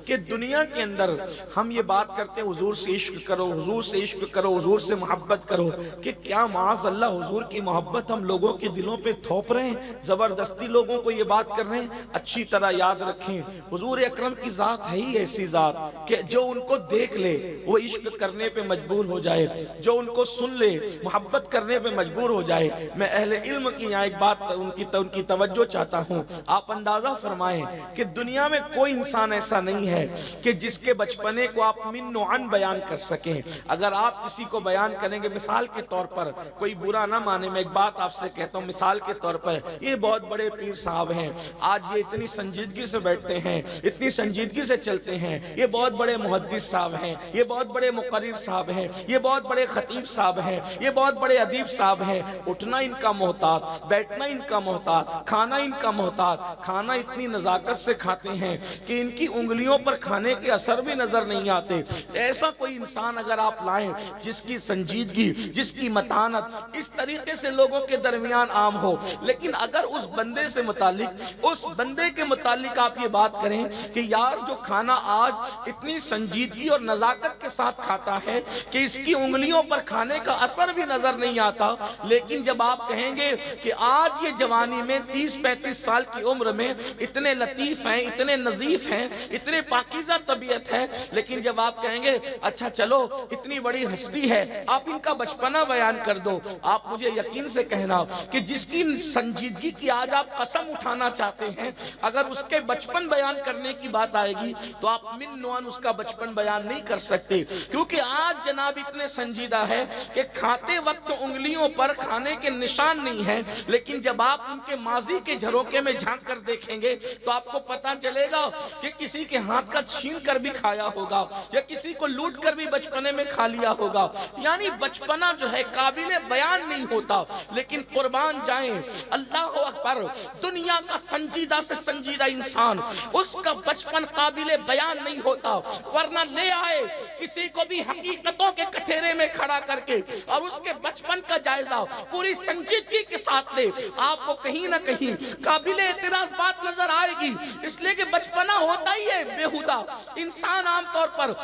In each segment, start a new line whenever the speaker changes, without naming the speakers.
कि दुनिया के अंदर हम ये बात करते हैं हुजूर से इश्क करो, हुजूर से इश्क करो, हुजूर से मोहब्बत करो, कि क्या माज़ अल्लाह हुजूर की मोहब्बत हम लोगों के दिलों पे थोप रहे हैं, जबरदस्ती लोगों को ये बात कर रहे हैं। अच्छी तरह याद रखें, हुजूर अकरम की जात है ही ऐसी जात कि जो उनको देख ले वो इश्क करने पे मजबूर हो जाए, जो उनको सुन ले मोहब्बत करने पे मजबूर हो जाए। मैं अहले इल्म की यहाँ एक बात उनकी तवज्जो चाहता हूँ। आप अंदाजा फरमाएं कि दुनिया में कोई इंसान ऐसा नहीं है कि जिसके बचपने को आप मिन्नो अन बयान कर सकें। अगर आप किसी को बयान करेंगे, मिसाल के तौर पर, कोई बुरा ना माने, मैं एक बात आपसे कहता हूँ, मिसाल के तौर पर ये बहुत बड़े पीर साहब हैं, आज ये इतनी संजीदगी से बैठते हैं, इतनी संजीदगी से चलते हैं, ये बहुत बड़े मुहद्दिस साहब हैं, ये बहुत बड़े मुकर्रिर साहब हैं, ये बहुत बड़े खतीब साहब हैं, ये बहुत बड़े अदीब साहब हैं। उठना इनका मोहताज, बैठना इनका मोहताज, खाना इनका मोहताज। खाना इतनी नजाकत से खाते हैं कि इनकी उंगलियों पर खाने के असर भी नजर नहीं आते। ऐसा कोई इंसान अगर आप लाएं जिसकी संजीदगी, जिसकी मतानत इस तरीके से लोगों के दरमियान आम हो, लेकिन अगर उस बंदे से मुतालिक, उस बंदे के मुतालिक आप ये बात करें कि यार जो खाना आज इतनी संजीदगी और नजाकत के साथ खाता है कि इसकी उंगलियों पर खाने का असर भी नजर नहीं आता, लेकिन जब आप कहेंगे कि आज ये जवानी में 30-35 साल की उम्र में इतने लतीफ हैं, इतने नजीफ हैं, इतने पाकीज़ा तबीयत है, लेकिन जब आप कहेंगे अच्छा चलो इतनी बड़ी हस्ती है, आप इनका बचपना बयान कर दो, आप मुझे यकीन से कहना कि जिसकी संजीदगी की आज आप कसम उठाना चाहते हैं, अगर उसके बचपन बयान करने की बात आएगी तो आप मिन्नोन उसका बचपन बयान नहीं कर सकते। क्योंकि आज जनाब इतने संजीदा है कि खाते वक्त उंगलियों पर खाने के निशान नहीं है, लेकिन जब आप उनके माजी के झरोके में झांक कर देखेंगे तो आपको पता चलेगा कि किसी के हाथ का छीन कर भी खाया होगा या किसी को लूट कर भी बचपने में खा लिया होगा। यानी बचपना जो है काबिले बयान नहीं होता, लेकिन कुर्बान जाएं अल्लाह अकबर, दुनिया का संजीदा से संजीदा इंसान, उसका बचपन काबिले बयान नहीं होता। वरना ले आए किसी को भी हकीकतों के कठेरे में खड़ा करके और उसके बचपन का जायजा पूरी संजीदगी के साथ ले, आपको कहीं ना कहीं काबिले एतराज बात नजर आएगी। इसलिए कि बचपना होता ही है बेहुदा। इंसान आमतौर पर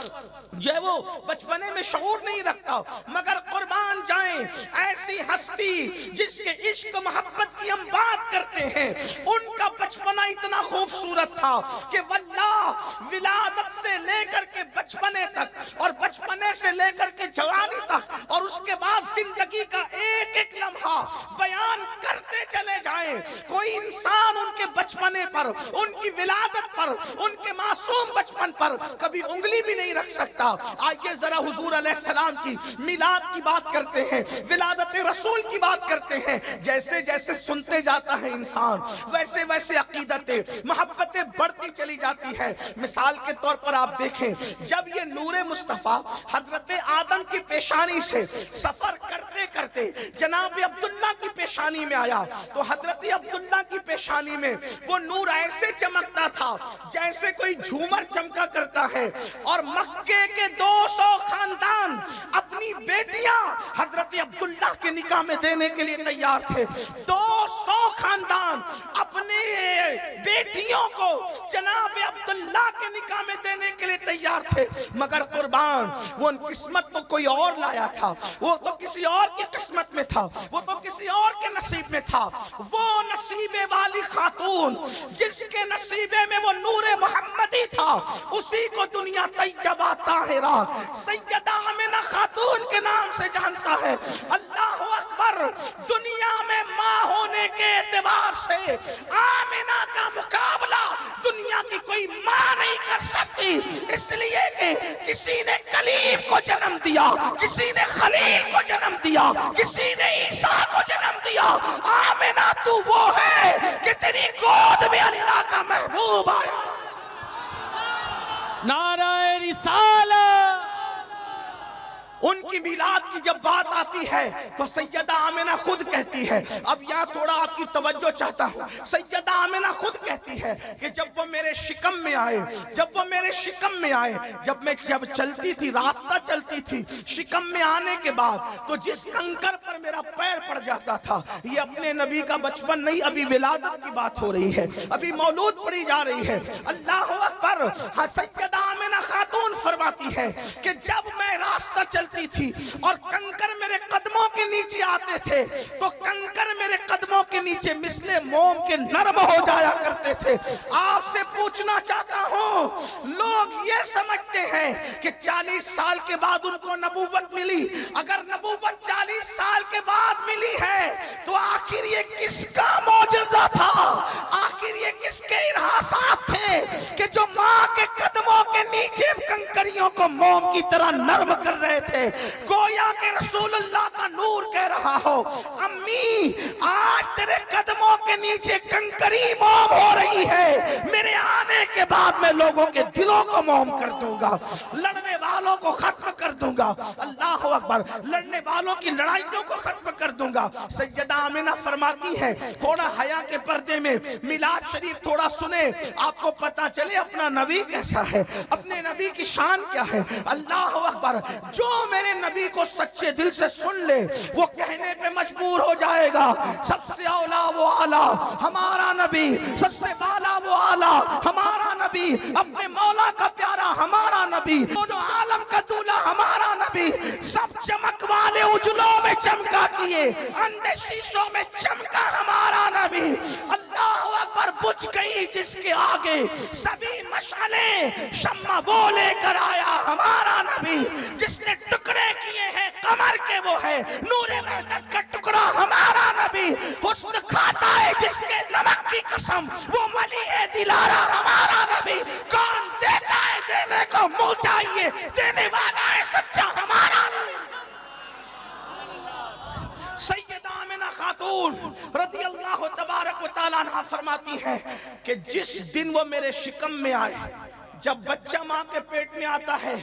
जो है वो बचपने में शऊर नहीं रखता, मगर कुर्बान जाएं ऐसी हस्ती जिसके इश्क मोहब्बत की हम बात करते हैं, उनका बचपना इतना खूबसूरत था कि वल्लाह विलादत से लेकर के बचपने तक और बचपने से लेकर के जवानी तक और उसके बाद जिंदगी का एक एक लम्हा बयान करते चले जाएं, कोई इंसान उनके बचपने पर, उनकी विलादत पर, उनके मासूम बचपन पर कभी उंगली भी नहीं रख सकता। आइए जरा हुजूर अलैहिस्सलाम की मिलाद की बात करते हैं, विलादत रसूल की बात करते हैं। जैसे जैसे सुनते जाता है इंसान, वैसे वैसे अकीदतें, मोहब्बतें बढ़ती चली जाती है। मिसाल के तौर पर आप देखें, जब ये नूरे मुस्तफा हजरत आदम की पेशानी से सफर करते करते जनाब अब्दुल्ला की पेशानी में आया, तो हजरत अब्दुल्ला की पेशानी में वो नूर ऐसे चमकता था जैसे कोई झूमर चमका करता है। और मक्के के 200 खानदान अपनी बेटियां हजरत अब्दुल्ला के निकाह में देने के लिए तैयार थे। 200 खानदान अपनी बेटियों को जनाब अब्दुल्ला के निकाह में देने के लिए तैयार थे, मगर कुर्बान वो किस्मत तो कोई और लाया था, वो तो किसी और की किस्मत में था, वो तो किसी और के नसीब में था। वो नसीबे वाली खातून जिसके नसीबे में वो नूरे मोहम्मदी था, उसी को दुनिया तैयबा ताहिरा सैयदा आमिना खातून के नाम से जानता है। अल्लाह अकबर, दुनिया में माँ होने के एतबार से आमिना का मुकाबला दुनिया की कोई माँ नहीं कर सकती, इसलिए कि किसी ने कलीम को जन्म दिया, किसी ने खलील को जन्म दिया, किसी ने ईसा को जन्म दिया। आमिना तू वो है कि तेरी गोद में अल्लाह का महबूब आया।
नाराए रिसालत।
उनकी मिलाद की जब बात आती है तो सैयदा आमिना खुद कहती है, अब यहाँ थोड़ा आपकी तवज्जो चाहता हूँ, सैयदा आमिना खुद कहती है कि जब वो मेरे शिकम में आए, जब वो मेरे शिकम में आए, जब चलती थी, रास्ता चलती थी, शिकम में आने के बाद तो जिस कंकर पर मेरा पैर पड़ जाता था, ये अपने नबी का बचपन नहीं, अभी विलादत की बात हो रही है, अभी मौलूद पड़ी जा रही है। अल्लाह अकबर। हाँ, सैयदा फरमाती है कि जब मैं रास्ता चलती थी और कंकर मेरे कदमों के नीचे आते थे तो कंकर मेरे कदमों के नीचे मिसले मोम के नरम हो जाया करते थे। आपसे पूछना चाहता हूं, लोग ये समझते हैं कि 40 साल के बाद उनको नबूवत मिली। अगर नबूवत 40 साल के बाद मिली है तो आखिर ये किसका मौजज़ा था? आखिर ये किसके इरहासात थे कि जो माँ के कदमों के नीचे कंकरियों को मोम की तरह नरम कर रहे थे? गोया के रसूलुल्लाह का नूर कह रहा हो, अम्मी आज तेरे कदमों के नीचे कंकरी मोम हो रही है, मेरे आने के बाद मैं लोगों के दिलों को मोम कर दूंगा, लड़ने वालों को खत्म कर दूंगा। अल्लाह अकबर। लड़ने वालों की लड़ाइयों को खत्म कर दूंगा। सैयदा आमिना फरमाती है, थोड़ा हया के पर्दे में मिलाद शरीफ थोड़ा सुने, आपको पता चले अपना नबी कैसा है, अपने नबी की शान क्या है। अल्लाह अकबर। जो मेरे नबी को सच्चे दिल से सुन ले वो कहने पे मजबूर हो जाएगा, सबसे औला वो आला हमारा नबी, सबसे बाला वो आला हमारा नबी, अपने मौला का प्यारा हमारा नबी, दोनों आलम का दूल्हा हमारा नबी, सब चमक वाले उजलों में चमका किए, अंधे शीशों में चमका हमारा नबी। अल्लाह अकबर। बुझ गई जिसके आगे सभी मशाले, शम्मा वो लेकर आया हमारा नबी, जिसने टुकड़े किए हैं कमर के वो है नूरे वहदत का टुकड़ा हमारा नबी। हुस्न खाता है जिसके नमक की कसम वो मली है दिलारा हमारा नबी। कौन देता है देने को मुंह चाहिए, देने वाला है सच्चा हमारा नबी। सैयदा आमिना खातून रज़ी अल्लाह तबारक व तआला अन्हा फरमाती है कि जिस दिन वो मेरे शिकम में आए, जब बच्चा माँ के पेट में आता है,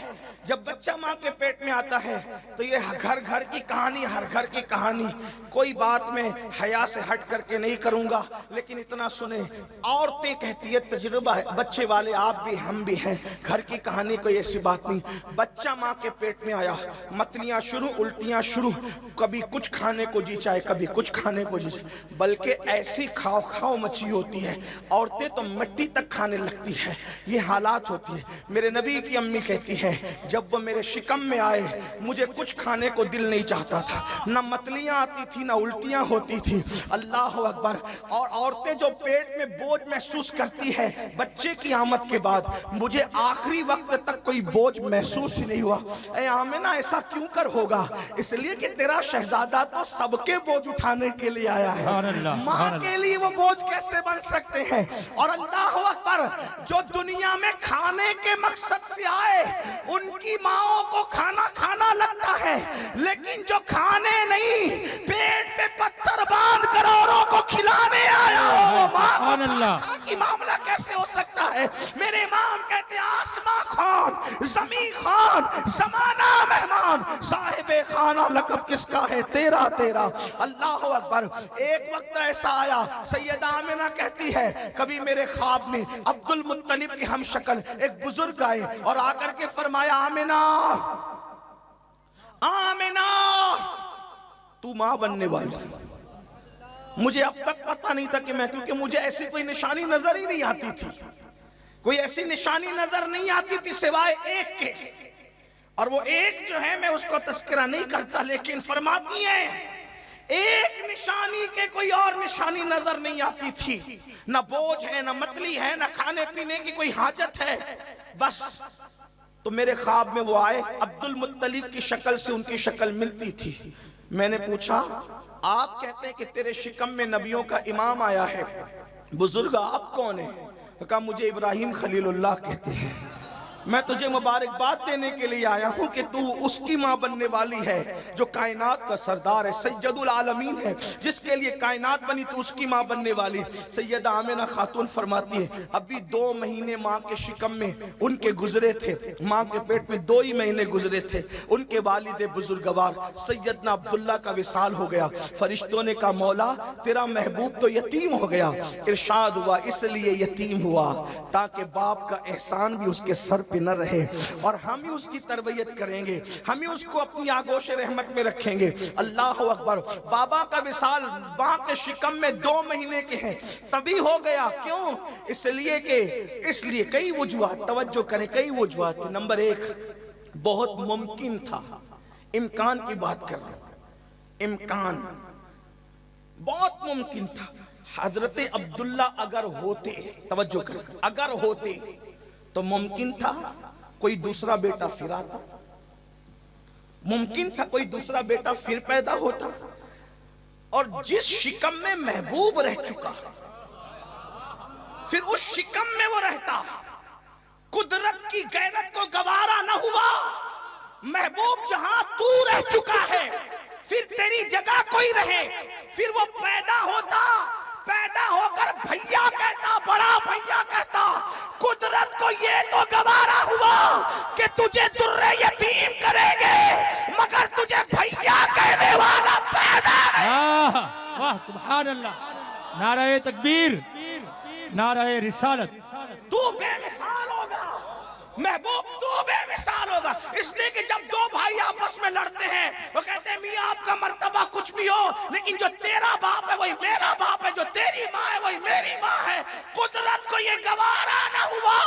जब बच्चा माँ के पेट में आता है तो ये घर घर की कहानी, हर घर की कहानी, कोई बात में हया से हट करके नहीं करूंगा, लेकिन इतना सुने, औरतें कहती है तजुर्बा है, बच्चे वाले आप भी हम भी हैं, घर की कहानी कोई ऐसी बात नहीं। बच्चा माँ के पेट में आया, मतलियाँ शुरू, उल्टियाँ शुरू, कभी कुछ खाने को जी चाहे, कभी कुछ खाने को जी चाहे, बल्कि ऐसी खाओ खाओ मची होती है, औरतें तो मिट्टी तक खाने लगती है, ये हालात होती है। मेरे नबी की अम्मी कहती है जब वो मेरे शिकम में आए मुझे कुछ खाने को दिल नहीं चाहता था, ना मतलियां आती थी ना उल्टियां होती थी। अल्लाह अकबर। और औरतें जो पेट में बोझ महसूस करती है बच्चे की आमद के बाद, मुझे आखिरी वक्त तक कोई बोझ महसूस ही नहीं हुआ। ऐ आमिना ऐसा क्यों कर होगा? इसलिए कि तेरा शहजादा तो सबके बोझ उठाने के लिए आया है, माँ के लिए वो बोझ कैसे बन सकते हैं? और अल्लाह अकबर, जो दुनिया में खाने के मकसद से आए उनकी माओं को खाना खाना लगता है, लेकिन जो खाने नहीं पेट पे पत्थर बांध कर औरों को खिलाने आया हो वो माँ की मामला कैसे हो सकता है? मेरे इमाम कहते हैं आसमां खान, ज़मी खान, ज़माना मेहमान, साहिबे खाना लक़ब किसका है? तेरा तेरा। अल्लाह अकबर। एक वक्त ऐसा आया, सैयदा आमिना कहती है कभी मेरे ख्वाब में अब्दुल मुत्तलिब की हम शक्ल एक बुजुर्ग आए और आकर के फरमाया, आमिना आमिना तू मां बनने वाली। मुझे अब तक पता नहीं था कि मैं, क्योंकि मुझे ऐसी कोई निशानी नजर ही नहीं आती थी, कोई ऐसी निशानी नजर नहीं आती थी सिवाय एक के, और वो एक जो है मैं उसको तस्करा नहीं करता, लेकिन फरमाती है एक निशानी के कोई और निशानी नजर नहीं आती थी, ना बोझ है, ना मतली है, ना खाने पीने की कोई हाजत है, बस। तो मेरे ख्वाब में वो आए, अब्दुल मुत्तलिब की शक्ल से उनकी शक्ल मिलती थी। मैंने पूछा आप कहते हैं कि तेरे शिकम में नबियों का इमाम आया है, बुजुर्ग आप कौन है? कहा मुझे इब्राहिम खलीलुल्लाह कहते हैं, मैं तुझे मुबारकबाद देने के लिए आया हूं कि तू उसकी मां बनने वाली है जो कायनात का सरदार है, सैयदुल आलमीन है, जिसके लिए कायनात बनी तू उसकी मां बनने वाली। सैयदा आमिना खातून फरमाती है अभी 2 महीने मां के शिकम में उनके गुजरे थे, मां के पेट में 2 ही महीने गुजरे थे। उनके वालिद बुजुर्गवार सैयदना अब्दुल्ला का विसाल हो गया। फरिश्तों ने कहा मौला तेरा महबूब तो यतीम हो गया। इरशाद हुआ इसलिए यतीम हुआ ताकि बाप का एहसान भी उसके सर पे न रहे, और हम ही उसकी तरबियत करेंगे, हम ही उसको अपनी आगोश रहमत में रखेंगे। अल्लाह अकबर। बाबा का विसाल मां के शिकम में 2 महीने के हैं तभी हो गया। क्यों? इसलिए कई वजूहात, तवज्जो करें, कई वजूहात थी। नंबर 1, बहुत मुमकिन था, इम्कान की बात कर रहा हूं, इम्कान बहुत मुमकिन था। हजरत अब्दुल्ला अगर होते, तवज्जो करें, अगर होते तो मुमकिन था कोई दूसरा बेटा फिर आता, मुमकिन था कोई दूसरा बेटा फिर पैदा होता। और जिस शिकम में महबूब रह चुका, फिर उस शिकम में वो रहता, कुदरत की गैरत को गवारा न हुआ। महबूब जहां तू रह चुका है, फिर तेरी जगह कोई रहे, फिर वो पैदा होता, पैदा होकर भैया कहता, बड़ा भैया कहता। कुदरत को ये तो गवारा हुआ कि तुझे दुर्रे यतीम करेंगे, मगर तुझे भैया कहने वाला पैदा नहीं।
वाह सुभान अल्लाह, नाराए तकबीर, नाराए रिसालत।
तू बेमिसाल होगा महबूब, तू बेमिसाल होगा। इसलिए कि जब 2 भाई आपस में लड़ते हैं, वो कहते हैं मियां आपका मर्तबा कुछ भी हो, लेकिन जो तेरा बाप है वही मेरा बाप है, जो तेरी माँ है वही मेरी माँ है। कुदरत को ये गवारा ना हुआ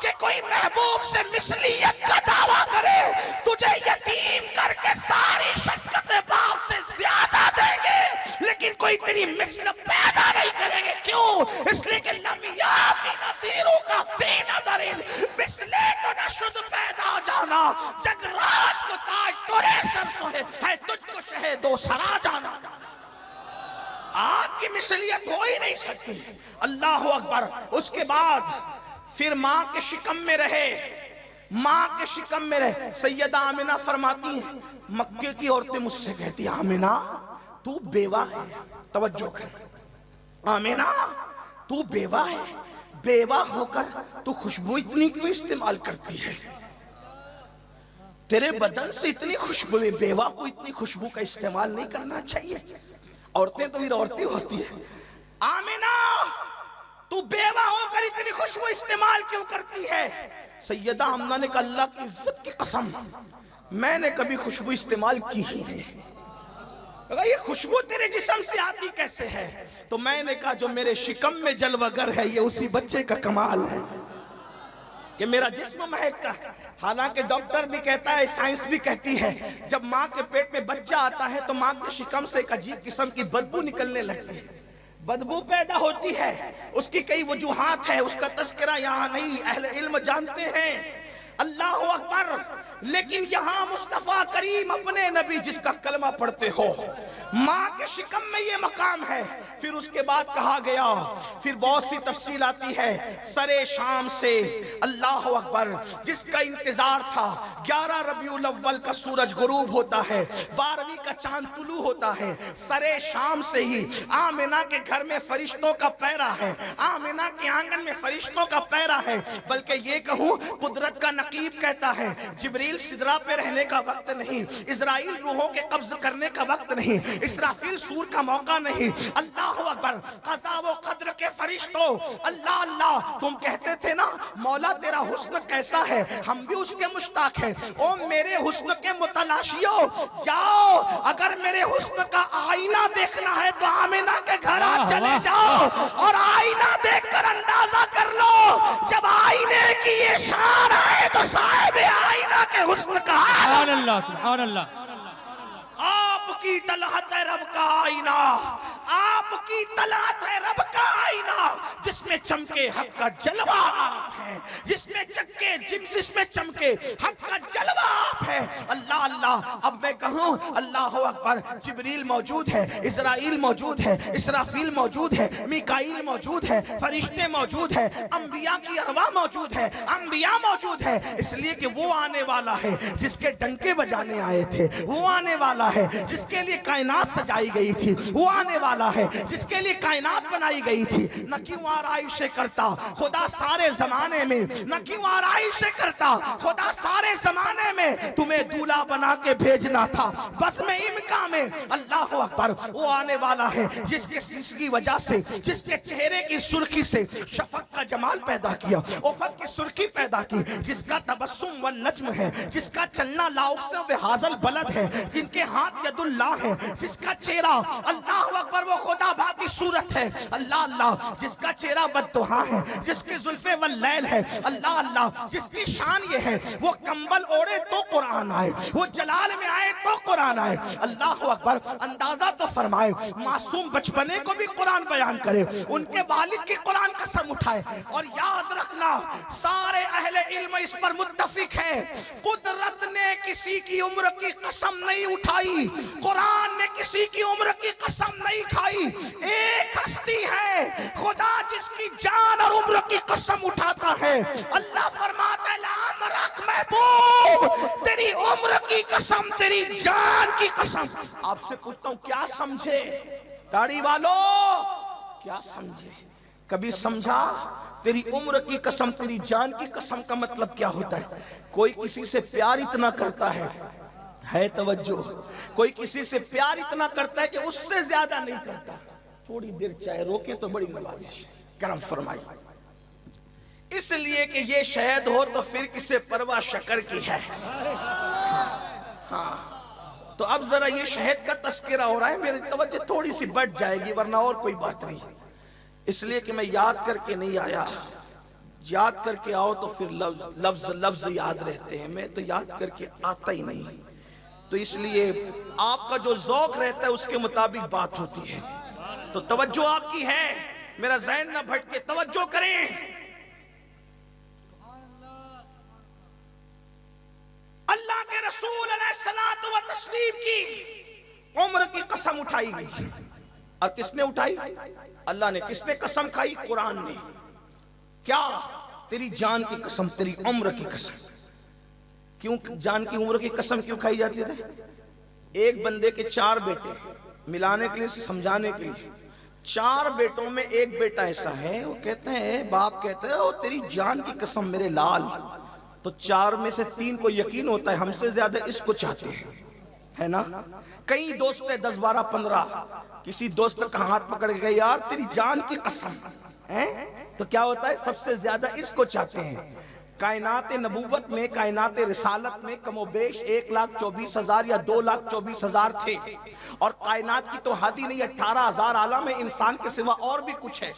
कि कोई महबूब से मिसलियत का दावा करे। तुझे यतीम करके सारी शफ़क़त बाप से ज्यादा देंगे, लेकिन कोई तेरी मिसल पैदा नहीं करेंगे। क्यों? इसलिए कि लम याति नज़ीरों का फी नज़रिन, मिसले तो न शुद्ध पैदा जाना, जगराज को ताज तोरे सर सोहे, है तुझको शहे दो सरा जाना। आपकी मिसलियत हो ही नहीं सकती। अल्लाह अकबर। उसके बाद फिर माँ के शिकम में रहे, माँ के शिकम में रहे। सैयदा आमिना फरमाती हैं, मक्के की औरतें मुझसे कहती, आमिना तू बेवा है। तवज्जो कर, आमिना तू बेवा है, बेवा होकर तू खुशबू इतनी क्यों इस्तेमाल करती है? तेरे बदन से इतनी खुशबू, बेवा को इतनी खुशबू का इस्तेमाल नहीं करना चाहिए। औरतें तो फिर औरतें होती है। आमिना तू बेवा होकर इतनी खुशबू इस्तेमाल क्यों करती है? सैयदा आमिना ने कहा, अल्लाह की इज्जत की कसम, मैंने कभी खुशबू इस्तेमाल की ही नहीं। ये खुशबू तेरे जिस्म से आती कैसे है? तो मैंने कहा, जो मेरे शिकम में जलवगर है ये उसी बच्चे का कमाल है कि मेरा जिस्म महकता है। हालांकि डॉक्टर भी कहता है, साइंस भी कहती है, जब माँ के पेट में बच्चा आता है तो माँ के शिकम से एक अजीब किस्म की बदबू निकलने लगती है, बदबू पैदा होती है। उसकी कई वजूहात है, उसका तज़किरा यहाँ नहीं, अहले इल्म जानते हैं। अल्लाह अकबर। लेकिन यहाँ मुस्तफा करीम अपने नबी जिसका कलमा पढ़ते हो, माँ के शिकम में ये मकाम है। फिर उसके बाद कहा गया, फिर बहुत सी तफसील आती है, सरे शाम से, अल्लाह अकबर, जिसका इंतजार था। 11 रबीउल अव्वल का सूरज गुरूब होता है, 12वीं का चांद तुलू होता है। सरे शाम से ही आमिना के घर में फरिश्तों का पैरा है, आमिना के आंगन में फरिश्तों का पैरा है। बल्कि ये कहूँ, कुदरत का नकीब कहता है, जिब्रील सिदरा पे रहने का वक्त नहीं, इजराइल रूहों के कब्ज करने का वक्त नहीं, इसराफिल सूर का मौका नहीं। अल्लाह अकबर। क़ज़ा व क़द्र के फरिश्तों, अल्लाह अल्लाह, तुम कहते थे ना मौला तेरा हुस्न कैसा है, हम भी उसके मुश्ताक हैं। ओ मेरे हुस्न के मुतलाशियों, जाओ, अगर मेरे हुस्न का आईना देखना है तो आमिना के घर चले जाओ और आईना देखकर अंदाजा कर लो। जब आईने की ये शान आए तो साहिब आईना के हुस्न का
सुभान अल्लाह, सुभान अल्लाह।
आपकी तलहत है रब का आईना, आपकी तलहत है रब का आईना, जिसमें चमके हक का जलवा आप है, जिसमें चमके हक का जलवा आप है। अल्लाह अल्लाह। अब मैं कहूँ, अल्लाह अकबर, जिब्रील मौजूद है, इजराइल मौजूद है, इसराफील मौजूद है, मिकाईल मौजूद है, फरिश्ते मौजूद है, अंबिया की अरवा मौजूद है, अंबिया मौजूद है। इसलिए कि वो आने वाला है जिसके डंके बजाने आए थे, वो आने वाला है जिसके लिए कायनात सजाई गई थी, वो आने वाला वाला है जिसके लिए कायनात बनाई गई थी, न क्यों आराइशें करता खुदा सारे जमाने में, न क्यों आराइशें करता खुदा सारे जमाने में, तुम्हें दूल्हा बना के भेजना था बस में इनका में। अल्लाह अकबर, वो आने वाला है जिसकी वजह से, जिसके चेहरे की सुर्खी से शफक का जमाल पैदा किया, उफक की सुर्खी पैदा की, जिसका तबस्सुम व नज्म है, जिसका चलना लाउक्स व हाजल बलद है, जिनके हाथ यदुल्लाह है, जिसका चेहरा अल्लाह अकबर वो खुदा बाती सूरत है, अल्लाह अल्लाह, जिसका चेहरा बद्दुहा है, जिसकी जुल्फे व लैल है, अल्लाह अल्लाह, जिसकी शान ये है वो कंबल ओढ़े तो कुरान आए, वो जलाल में आए तो कुरान आए। अल्लाह अकबर, अंदाजा तो फरमाए मासूम बचपने को भी कुरान बयान करे, उनके वालिद की कुरान कसम उठाए। और याद रखना सारे अहले इल्म इस पर मुत्तफिक है, कुदरत ने किसी की उम्र की कसम नहीं उठाई, कुरान ने किसी की उम्र की कसम नहीं खाई। एक हस्ती है खुदा जिसकी जान और उम्र की कसम उठाता है। अल्लाह फरमाता है लामरक महबूब, तेरी उम्र की कसम, तेरी जान की कसम। आपसे पूछता हूं क्या समझे दाढ़ी वालों, क्या समझे? कभी समझा तेरी उम्र की कसम, तेरी जान की कसम का मतलब क्या होता है? कोई किसी से प्यार इतना करता है तवज्जो, कोई किसी से प्यार इतना करता है कि उससे ज्यादा नहीं करता। थोड़ी देर चाहे रोके तो बड़ी नवाजिश करम फरमाई, इसलिए कि ये शहद हो तो फिर किसे परवाह शक्कर की है। हाँ, तो अब जरा ये शहद का तस्करा हो रहा है, मेरी तवज्जो थोड़ी सी बढ़ जाएगी, वरना और कोई बात नहीं। इसलिए कि मैं याद करके नहीं आया, याद करके आओ तो फिर लफ्ज लफ्ज याद रहते हैं, मैं तो याद करके आता ही नहीं। तो इसलिए आपका जो ज़ौक़ रहता है उसके मुताबिक बात होती है। तो तवज्जो आपकी है, मेरा ज़हन ना भटके, तवज्जो करें। अल्लाह के रसूल अलैहिस्सलातु व तस्लीम की उम्र की कसम उठाई गई, और किसने उठाई? अल्लाह ने। किसने कसम खाई? कुरान ने। क्या? तेरी जान की कसम, तेरी उम्र की कसम। क्यों जान की उम्र की कसम क्यों खाई जाती थी? एक बंदे के 4 बेटे, मिलाने के लिए, समझाने के लिए। 4 बेटों में एक बेटा ऐसा है, वो कहते हैं, बाप कहते हैं, ओ तेरी जान की कसम मेरे लाल। तो 4 में से 3 को यकीन होता है हमसे ज्यादा इसको चाहते हैं, है ना? कई दोस्त है 10, 12, 15, किसी दोस्त का हाथ पकड़ के यार तेरी जान की कसम है, तो क्या होता है? सबसे ज्यादा इसको चाहते हैं। कायनात नबूवत में, कायनात रिसालत में कमोबेश 1,24,000 या 2,24,000 थे, और कायनात की तो हद ही नहीं, 18,000 आलम है, इंसान के सिवा और भी कुछ है,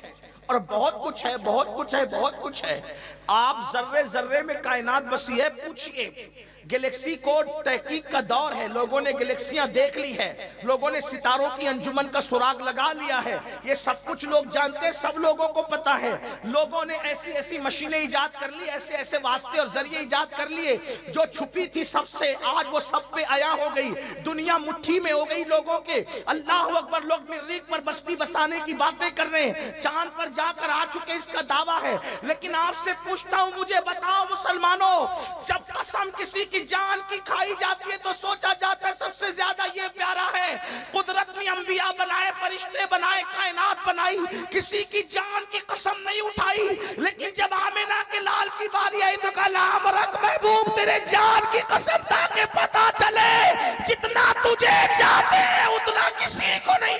और बहुत कुछ है, बहुत कुछ है, बहुत कुछ है। आप जर्रे जर्रे में कायनात बसी है, पूछिए। गैलेक्सी को तहकीक का दौर है, लोगों ने गैलेक्सियां देख ली है, लोगों ने सितारों की अंजुमन का सुराग लगा लिया है, ये सब कुछ लोग जानते हैं, सब लोगों को पता है। लोगों ने ऐसी ऐसी मशीनें इजाद कर ली, ऐसे ऐसे वास्ते और जरिए इजाद कर लिए, जो छुपी थी सबसे, आज वो सब पे आया हो गई, दुनिया मुट्ठी में हो गई लोगों के। अल्लाह अकबर, लोग मरीख पर बस्ती बसाने की बातें कर रहे हैं, चांद पर जाकर आ चुके, इसका दावा है। लेकिन आपसे पूछता हूं, मुझे बताओ मुसलमानों, जब कसम किसी की जान की खाई जाती है तो सोचा जाता है सबसे ज्यादा ये प्यारा है। कुदरत ने अंबिया बनाए, फरिश्ते बनाए, कायनात बनाई, किसी की जान की कसम नहीं उठाई। लेकिन जब आमिना के लाल की बारी आई तो कहा लामरक महबूब, तेरे जान की कसम, ताकि पता चले जितना तुझे चाहते हैं उतना किसी को नहीं,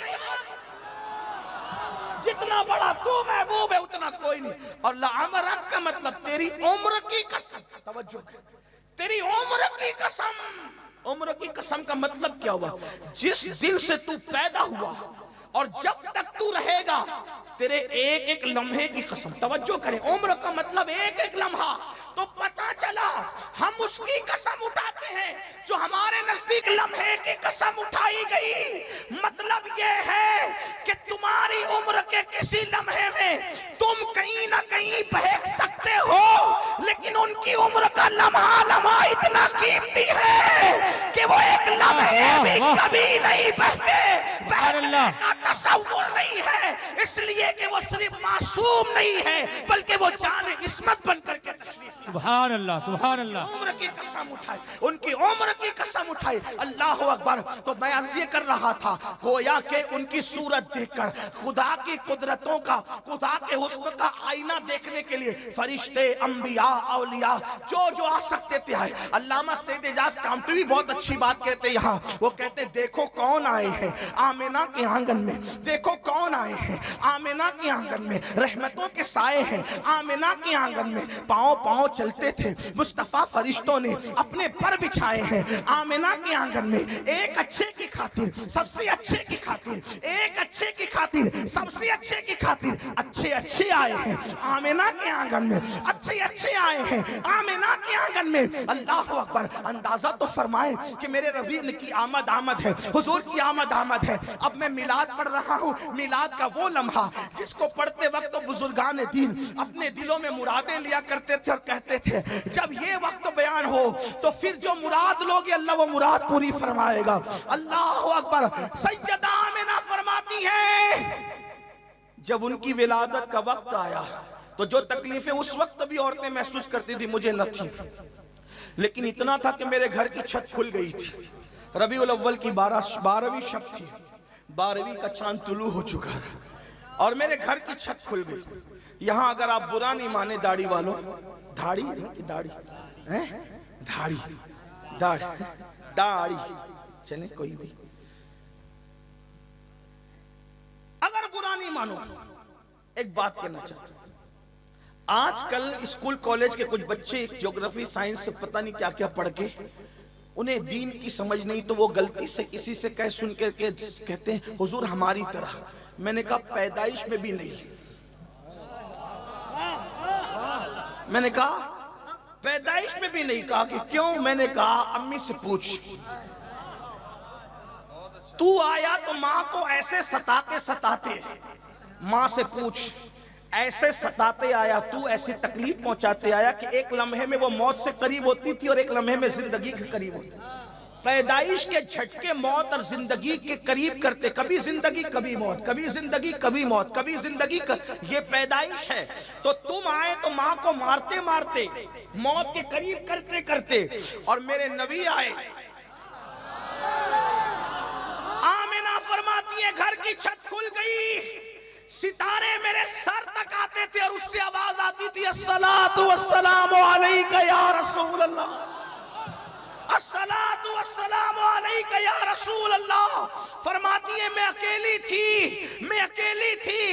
जितना बड़ा तू महबूब है उतना कोई नहीं। और लामरक का मतलब तेरी उम्र की कसम। तवज्जो, तेरी उम्र की कसम। उम्र की कसम का मतलब क्या हुआ? जिस दिन से तू पैदा हुआ और जब तक तू रहेगा, तेरे एक एक लम्हे की कसम। तवज्जो करें, उम्र का मतलब एक एक लम्हा। तो पता चला हम उसकी कसम उठाते हैं जो हमारे नजदीक लम्हे की कसम उठाई गई। मतलब यह है कि तुम्हारी उम्र के किसी लम्हे में तुम कहीं ना कहीं बहक सकते हो, लेकिन उनकी उम्र का लम्हा लम्हा इतना कीमती है कि वो एक लम्हे भी कभी नहीं बहते, बहने का तसव्वुर नहीं है। इसलिए कि वो सिर्फ मासूम नहीं है, बल्कि वो जान इस्मत बन करके
सुभान अल्लाह, सुभान अल्लाह।
उम्र की कसम उठाए, उनकी उम्र की कसम उठाई। अल्लाह अकबर। तो मैं अर्ज़ ये कर रहा था, गोया के उनकी सूरत देखकर खुदा की कुदरतों का, खुदा के हुस्न का आईना देखने के लिए फरिश्ते, अंबिया, औलिया जो आ सकते थे आए। अल्लामा सैयद एजाज कामठी भी बहुत अच्छी बात कहते यहाँ। वो कहते देखो कौन आए हैं आमिना के आंगन में, देखो कौन आए हैं आमिना के आंगन में, रहमतों के साए हैं आमिना के आंगन में। पाँव पाँव चलते थे मुस्तफा, फरिश्तों ने अपने पर बिछाए हैं आमिना के आंगन में। एक अच्छे की खातिर, सबसे अच्छे की खातिर, एक अच्छे की खातिर, सबसे अच्छे की खातिर अच्छे अच्छे आए हैं आमिना के आंगन में, अच्छे अच्छे आए हैं आमिना के आंगन में। अल्लाह अकबर। अंदाजा तो फरमाए कि मेरे रबी की आमद आमद है, हुजूर की आमद आमद है। अब मैं मिलाद पढ़ रहा हूँ, मिलाद का वो लम्हा जिसको पढ़ते वक्त तो बुजुर्गान दीन अपने दिलों में मुरादें लिया करते थे और कहते थे जब ये वक्त बयान हो तो फिर जो मुराद लोगे अल्लाह वो मुराद पूरी फरमाएगा। अल्लाह अकबर। सैयदा आमिना फरमाती है जब उनकी विलादत का वक्त आया तो जो तकलीफें उस वक्त भी औरतें महसूस करती थी मुझे न थी, लेकिन इतना था कि मेरे घर की छत खुल गई थी। रबीउल अव्वल की 12वीं शब थी, 12वीं का चांद तुलू हो चुका था और मेरे घर की छत खुल गई। यहाँ अगर आप बुरा नहीं माने दाढ़ी वालों, दाढ़ी दाढ़ी है, दाढ़ी दाढ़ी दाढ़ी चले कोई भी, अगर बुरा नहीं मानो एक बात कहना चाहता हूं। आजकल स्कूल कॉलेज के कुछ बच्चे ज्योग्राफी साइंस से पता नहीं क्या क्या पढ़ के उन्हें दीन की समझ नहीं, तो वो गलती से किसी से कह सुन के कहते हैं हुजूर हमारी तरह। मैंने कहा पैदाइश में भी नहीं। मैंने कहा पैदाइश में भी नहीं। कहा कि क्यों? मैंने कहा अम्मी से पूछ, तू आया तो मां को ऐसे सताते सताते, मां से पूछ ऐसे सताते आया तू, ऐसी तकलीफ पहुंचाते आया कि एक लम्हे में वो मौत से करीब होती थी और एक लम्हे में जिंदगी के करीब होती। पैदाइश के झटके मौत और जिंदगी के करीब करते, कभी जिंदगी कभी मौत, कभी जिंदगी कभी मौत, कभी जिंदगी ये पैदाइश है। तो तुम आए तो मां को मारते मारते, मौत के करीब करते करते, और मेरे नबी आए। आमिना फरमाती है घर की छत खुल गई, सितारे मेरे सर तक आते थे और उससे आवाज आती थी अस्सलातु वस्सलामु अलैका या रसूल अल्लाह, अस्सलातु वस्सलामु अलैका या रसूल अल्लाह। फरमाती है मैं अकेली थी।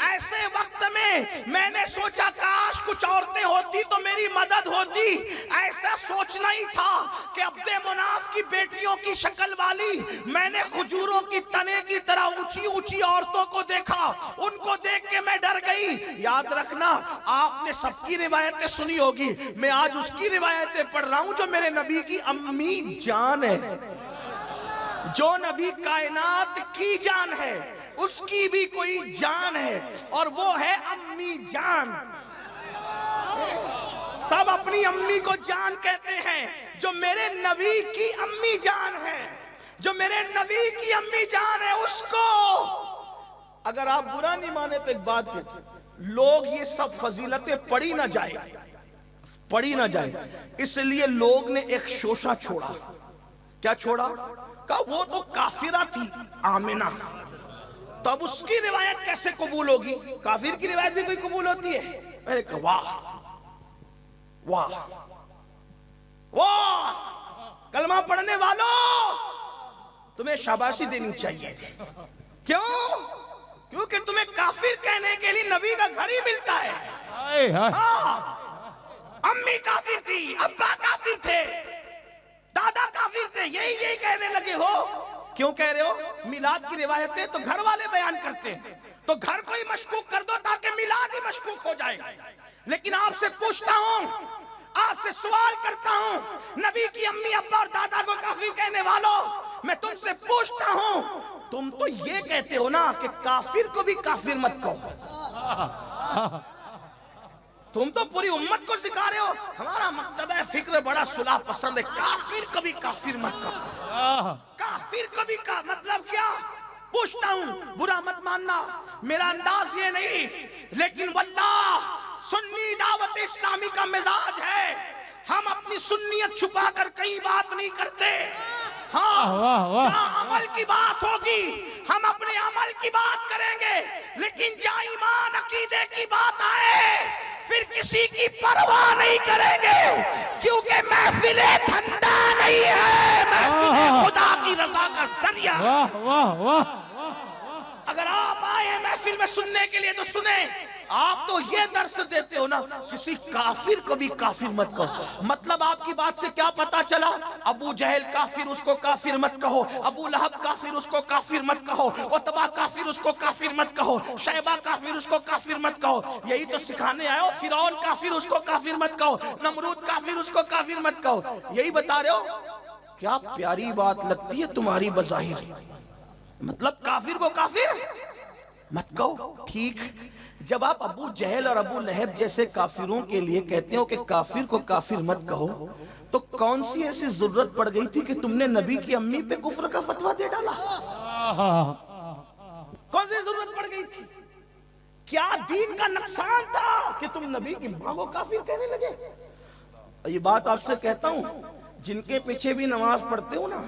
ऐसे वक्त में मैंने सोचा काश कुछ औरतें होती तो मेरी मदद होती। ऐसा सोचना ही था कि अब्दे मुनाफ की बेटियों की शक्ल वाली मैंने खजूरों की तने की तरह ऊंची ऊंची औरतों को देखा, उनको देख के मैं डर गई। याद रखना आपने सबकी रिवायतें सुनी होगी, मैं आज उसकी रिवायतें पढ़ रहा हूं जो मेरे नबी की अम्मी जान है, जो नबी कायनात की जान है उसकी भी कोई जान है और वो है अम्मी जान। सब अपनी अम्मी को जान कहते हैं, जो मेरे नबी की अम्मी जान है, जो मेरे नबी की अम्मी जान है उसको अगर आप बुरा नहीं माने तो एक बात कहते, लोग ये सब फजीलतें पढ़ी ना जाए, इसलिए लोग ने एक शोशा छोड़ा। क्या छोड़ा? कहा वो तो काफिरा थी आमिना, तब उसकी रिवायत कैसे कबूल होगी? काफिर की रिवायत भी कोई कबूल होती है? मैंने कहा वाह वाह वाह, कलमा पढ़ने वालों तुम्हें शाबाशी देनी चाहिए। क्यों? क्योंकि तुम्हें काफिर कहने के लिए नबी का घर ही मिलता है। हाँ, अम्मी काफिर थी, अब्बा काफिर थे, दादा काफिर थे, यही कहने लगे हो। क्यों कह रहे हो? मिलाद की रिवायतें तो घर वाले बयान करते हैं, तो घर को ही मशकूक कर दो ताकि मिलाद ही मशकूक हो जाए। लेकिन आपसे पूछता हूं, आपसे सवाल करता हूं, नबी की अम्मी अब्बा और दादा को काफिर कहने वालों, मैं तुमसे पूछता हूं, तुम तो ये कहते हो ना कि काफिर को भी काफिर मत कहो। तुम तो पूरी उम्मत को सिखा रहे हो, हमारा मकतबा फिक्र बड़ा सुलह पसंद है, काफिर कभी काफिर मत कहो। काफिर कभी का मतलब क्या? पूछता हूं, बुरा मत मानना, मेरा अंदाज ये नहीं, लेकिन वल्लाह सुन्नी दावत इस्लामी का मिजाज है, हम अपनी सुन्नियत छुपा कर कई बात नहीं करते। हाँ, जहाँ अमल की बात होगी हम अपने अमल की बात करेंगे, लेकिन जहाँ ईमान अकीदे की बात आए फिर किसी की परवाह नहीं करेंगे, क्योंकि महफिले धंधा नहीं है, महफिले खुदा की रजा का जरिया।
वाह वाह वाह।
अगर आप आए महफिल में सुनने के लिए तो सुने। आप तो ये दर्श देते हो ना, किसी काफिर को भी काफिर मत कहो। मतलब आपकी बात से क्या पता चला? अबू जहल काफिर, उसको काफिर मत कहो। अबू लहब काफिर, उसको काफिर मत कहो। उतबा काफिर, उसको काफिर मत कहो। शैबा काफिर, उसको काफिर मत कहो। यही तो सिखाने आए हो। फिरौन काफिर, उसको काफिर मत कहो। नमरूद काफिर, उसको काफिर मत कहो। यही बता रहे हो। क्या प्यारी बात लगती है तुम्हारी बज़ाहिर, मतलब काफिर को काफिर मत कहो। ठीक, जब आप अबू जहल और अबू लहब जैसे काफिरों के लिए कहते हो कि काफिर को काफिर मत कहो, तो कौन सी ऐसी जरूरत पड़ गई थी कि तुमने नबी की अम्मी पे कुफ्र का फतवा दे डाला? कौन सी जरूरत पड़ गई थी? क्या दीन का नुकसान था कि तुम नबी की मां को काफिर कहने लगे? ये बात आपसे कहता हूं, जिनके पीछे भी नमाज पढ़ते हो ना,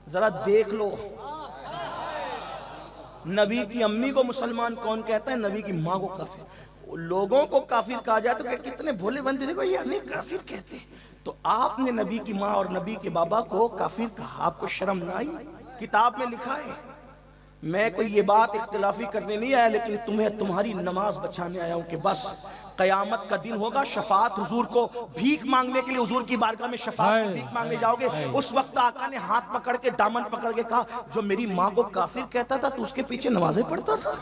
जरा देख लो नबी की अम्मी को मुसलमान कौन कहता है, नबी की माँ को काफिर। लोगों को काफिर कहा जाए तो कितने भोले बंदे, देखो ये हमें काफिर कहते हैं। तो आपने नबी की माँ और नबी के बाबा को काफिर कहा, आपको शर्म ना आई? किताब में लिखा है। मैं कोई ये बात इख्तिलाफी करने नहीं आया, लेकिन तुम्हें तुम्हारी नमाज बचाने आया हूं कि बस कयामत का दिन होगा, शफात हुजूर को भीख मांगने के लिए हुजूर की बारगाह में शफात की भीख मांगने जाओगे। उस वक्त आका ने हाथ पकड़ के, दामन पकड़ के कहा, जो मेरी माँ को काफिर कहता था तो उसके पीछे नमाजें पढ़ता था,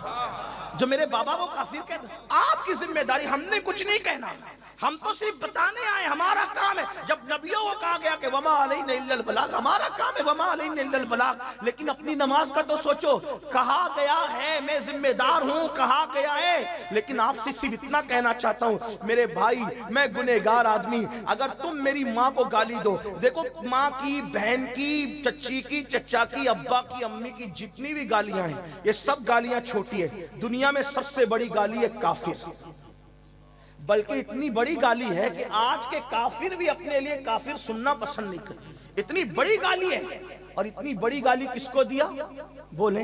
जो मेरे बाबा को काफिर कहता। आपकी जिम्मेदारी, हमने कुछ नहीं कहना, हम तो सिर्फ बताने आए, हमारा काम है। जब नबियों को कहा गया कि वमा अलैना इल्लल बलाग, हमारा काम है वमा अलैना इल्लल बलाग, लेकिन अपनी नमाज का तो सोचो। कहा गया है, मैं जिम्मेदार हूं, कहा गया है, लेकिन आपसे सिर्फ इतना कहना चाहता हूं मेरे भाई, मैं गुनहगार आदमी, अगर तुम मेरी माँ को गाली दो, देखो माँ की, बहन की, चच्ची की, चचा की, अब्बा की, अम्मी की जितनी भी गालियां हैं, ये सब गालियां छोटी है। दुनिया में सबसे बड़ी गाली है काफिर, बल्कि इतनी बड़ी गाली है कि आज के काफिर भी अपने लिए काफिर सुनना पसंद नहीं करते। इतनी बड़ी गाली है। और इतनी बड़ी गाली किसको दिया? बोले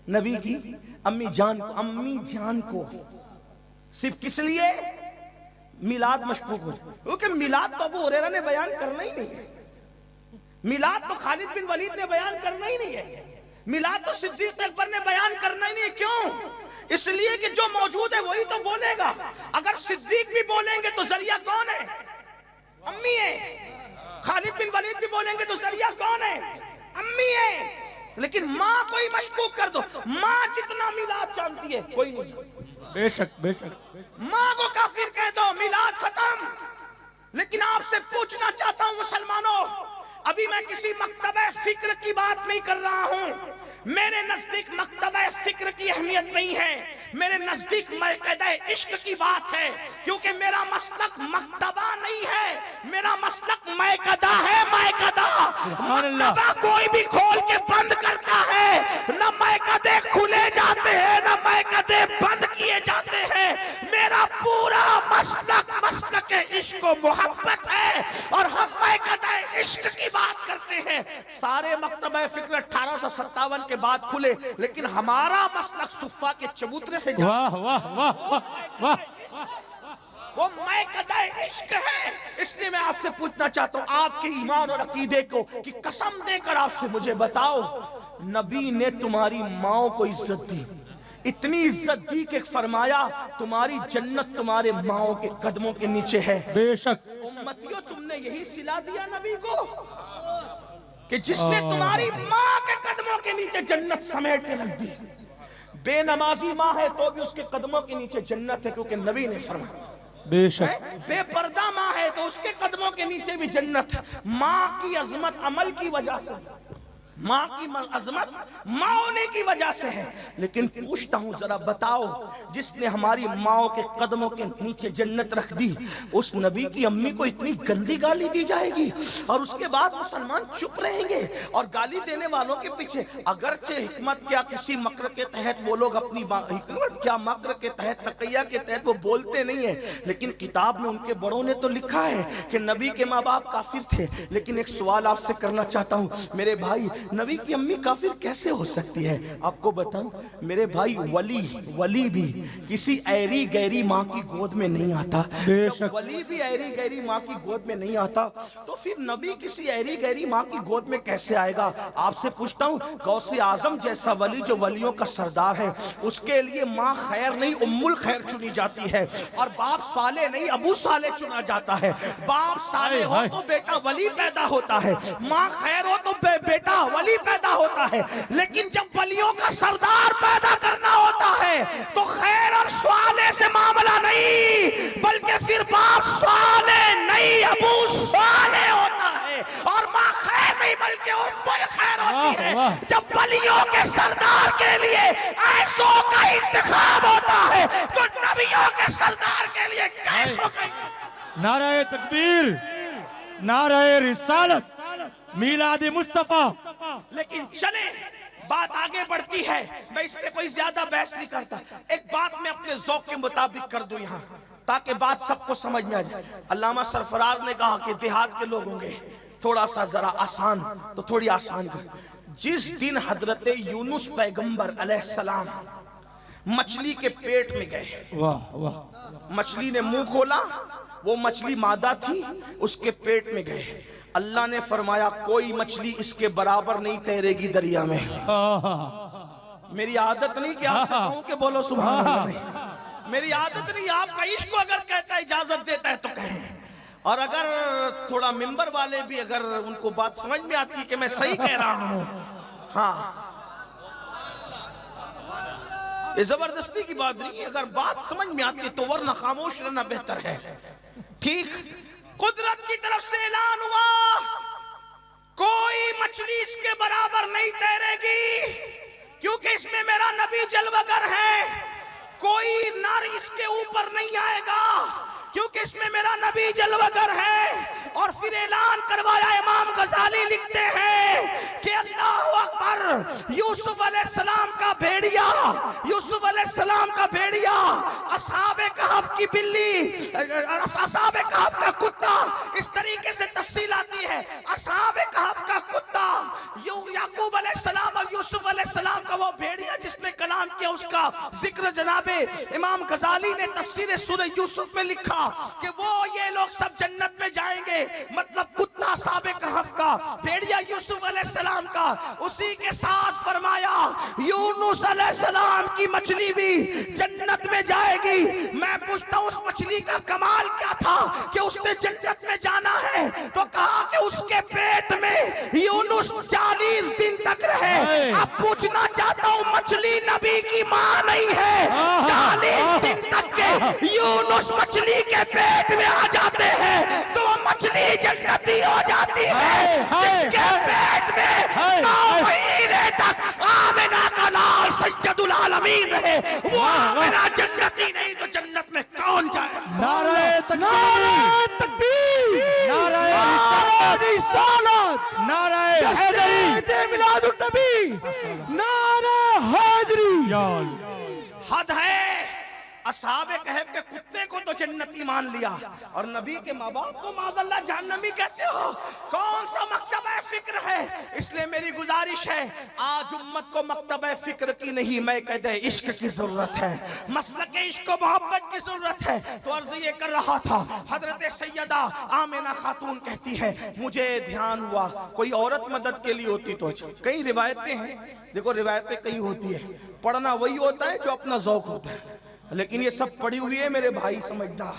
नबी की अम्मी जान को। अम्मी जान को सिर्फ किस लिए? मिलाद मशकूक हो, क्योंकि मिलाद तो अबू हुरैरा ने बयान करना ही नहीं है, मिलाद तो खालिद बिन वलीद ने बयान करना ही नहीं है, मिलाद तो सिद्दीक अकबर ने बयान करना ही नहीं है। क्यों? इसलिए कि जो मौजूद है वही तो बोलेगा। अगर सिद्दीक भी बोलेंगे तो जरिया कौन है? अम्मी है। खालिद बिन वलीद भी बोलेंगे तो जरिया कौन है? अम्मी है। लेकिन माँ को ही मशकूक कर दो, माँ जितना मिलाद जानती है कोई नहीं जानती।
बेशक बेशक।
माँ को काफिर कह दो, मिलाद खत्म। लेकिन आपसे पूछना चाहता हूं मुसलमानों, अभी मैं किसी मकतबे फिक्र की बात नहीं कर रहा हूं। मेरे नजदीक मकतबे फिक्र की अहमियत नहीं है, मेरे नजदीक मकतबे इश्क की बात है, क्योंकि मेरा मसलक मकतबा नहीं है, मेरा मसलक मकदा है। मकदा मकतबा कोई भी खोल के बंद करता है, न मकदे खुले जाते हैं न मकदे बंद किए जाते हैं। मेरा पूरा मसलक मसलक इश्क व मोहब्बत है, और हम मकदा इश्क की बात करते हैं। सारे मकतबे फिक्र 1857 के बाद खुले, लेकिन हमारा मसलक सुफ़ा के चबूतरे से
वाह वाह वाह वाह,
वो मकदा इश्क है। इसलिए मैं आपसे पूछना चाहता हूं, आपके ईमान और अकीदे को कि कसम देकर आपसे मुझे बताओ, नबी ने तुम्हारी माओ को इज्जत दी, इतनी इज्जत दी कि फरमाया तुम्हारी जन्नत तुम्हारे माओ के कदमों के नीचे है।
बेशक।
उम्मतियों, तुमने यही सिला दिया नबी को कि जिसने तुम्हारी माँ के कदमों के नीचे जन्नत समेट के रख दी। बेनमाजी माँ है तो भी उसके कदमों के नीचे जन्नत है, क्योंकि नबी ने फरमाया।
बेशक।
बेपर्दा माँ है तो उसके कदमों के नीचे भी जन्नत है। माँ की अजमत अमल की वजह से, माँ की अजमत माँ होने की वजह से है। लेकिन पूछता हूँ जरा बताओ, जिसने हमारी माँ के कदमों के नीचे जन्नत रख दी, उस नबी की अम्मी को इतनी गंदी गाली दी जाएगी और उसके बाद मुसलमान चुप रहेंगे? और गाली देने वालों के पीछे अगरचे हिकमत क्या किसी मक्र के तहत वो लोग अपनी हिकमत क्या मक्र के तहत तकैया के तहत वो बोलते नहीं है, लेकिन किताब में उनके बड़ों ने तो लिखा है कि नबी के माँ बाप काफिर थे। लेकिन एक सवाल आपसे करना चाहता हूँ मेरे भाई, नबी की अम्मी काफिर कैसे हो सकती है? आपको बताऊं मेरे भाई, वली भी किसी ऐरी गैरी माँ की गोद में नहीं आता। जब वली भी ऐरी गैरी माँ की गोद में नहीं आता तो फिर नबी किसी ऐरी गैरी माँ की गोद में कैसे आएगा? आपसे पूछता हूँ, गौसे आजम जैसा वली जो वलियों का सरदार है, उसके लिए माँ खैर नहीं उम्मुल खैर चुनी जाती है और बाप साले नहीं अबू साले चुना जाता है। बाप साले हो तो बेटा वली पैदा होता है, माँ खैर हो तो बेटा वली पैदा होता है। लेकिन जब वलियों का सरदार पैदा करना होता है तो खैर और साले से मामला नहीं, बल्कि फिर बाप साले नहीं अबू साले होता है और माँ खैर नहीं बल्कि उम्मुल खैर होती है। जब वलियों के सरदार के लिए ऐसों का इंतखाब होता है तो नबियों के सरदार के लिए कैसों का?
नाराए तकबीर, नाराए रिसालत, मीलाद मुस्तफा।
लेकिन चले बात आगे बढ़ती है, मैं इस पे कोई ज्यादा बहस नहीं करता। एक बात मैं अपने जौक के मुताबिक कर दूं यहाँ, ताकि बात सबको समझ में आ जाए। अल्लामा सरफराज ने कहा कि देहात के लोग होंगे थोड़ा सा जरा आसान, तो थोड़ी आसान कर। जिस दिन हजरत यूनुस पैगंबर अलैहिस्सलाम मछली के पेट में गए,
वाह वाह,
मछली ने मुंह खोला, वो मछली मादा थी, उसके पेट में गए। अल्लाह ने फरमाया कोई मछली इसके बराबर नहीं तैरेगी दरिया में। मेरी आदत नहीं कि आपसे कहूं कि बोलो सुभान अल्लाह, नहीं मेरी आदत नहीं। आपका इश्क अगर कहता है इजाजत देता है तो कहें, और अगर थोड़ा मिंबर वाले भी अगर उनको बात समझ में आती है कि मैं सही कह रहा हूं, हाँ, ये जबरदस्ती की बात नहीं, अगर बात समझ में आती है तो वरना खामोश रहना बेहतर है। ठीक, कुदरत की तरफ से ऐलान हुआ कोई मछली इसके बराबर नहीं तैरेगी, क्योंकि इसमें मेरा नबी जलवागर है। कोई नर इसके ऊपर नहीं आएगा, क्योंकि इसमें मेरा नबी जलवागर है। और फिर ऐलान करवाया, इमाम गजाली लिखते हैं कि अल्लाह अकबर, यूसुफ अलैहिस्सलाम का भेड़िया, यूसुफ अलैहिस्सलाम का भेड़िया, असहाबे कहफ की बिल्ली, असहाबे कहफ का कुत्ता, इस तरीके से तफसील आती है। असहाबे कहफ का कुत्ता, याकूब अलैहिस्सलाम और यूसुफ अलैहिस्सलाम का वो भेड़िया जिसने कलाम किया, उसका जिक्र जनाबे इमाम गजाली ने तफसीर सूरह यूसुफ में लिखा कि वो ये लोग सब जन्नत में जाएंगे। मतलब कुत्ता साबे कहफ का, भेड़िया यूसुफ अलैहिस्सलाम का। उसी के साथ फरमाया यूनुस अलैहिस्सलाम की मछली भी जन्नत में जाएगी। मैं पूछता हूँ उस मछली का कमाल क्या था कि उसने जन्नत में जाना है? तो कहा कि उसके पेट में यूनुस 40 दिन तक रहे। अब पूछना चाहता हूँ, मछली नबी की माँ नहीं है, 40 दिन तक के यूनुस मछली के पेट में आ जाते हैं तो वो मछली जन्नती हो जाती है। जिसके पेट में 9 महीने तक आमिना का लाल सैयदुल आलमीन रहे, वो आमिना जन्नती नहीं तो जन्नत में कौन जाए?
नाराए तकबीर, नाराए रिसालत, नाराए हैदरी, मिलादुन नबी, नाराए हैदरी।
हद है, असहाबे कहफ के कुत्ते को तो जन्नती मान लिया और नबी के माँ बाप को माज़अल्लाह जहन्नमी कहते हो। कौन सा मकतबा फिक्र है? इसलिए मेरी गुजारिश है, आज उम्मत को मकतबा फिक्र की नहीं, मैं कहते हैं इश्क की जरूरत है, मसलक इश्क और मोहब्बत की जरूरत है। तो अर्ज ये कर रहा था, हजरत सैयदा आमिना खातून कहती है मुझे ध्यान हुआ कोई औरत मदद के लिए होती तो अच्छा। कई रिवायतें हैं, देखो रिवायतें कई होती है, पढ़ना वही होता है जो अपना जौक होता है, लेकिन ये सब पढ़ी हुई है मेरे भाई समझदार,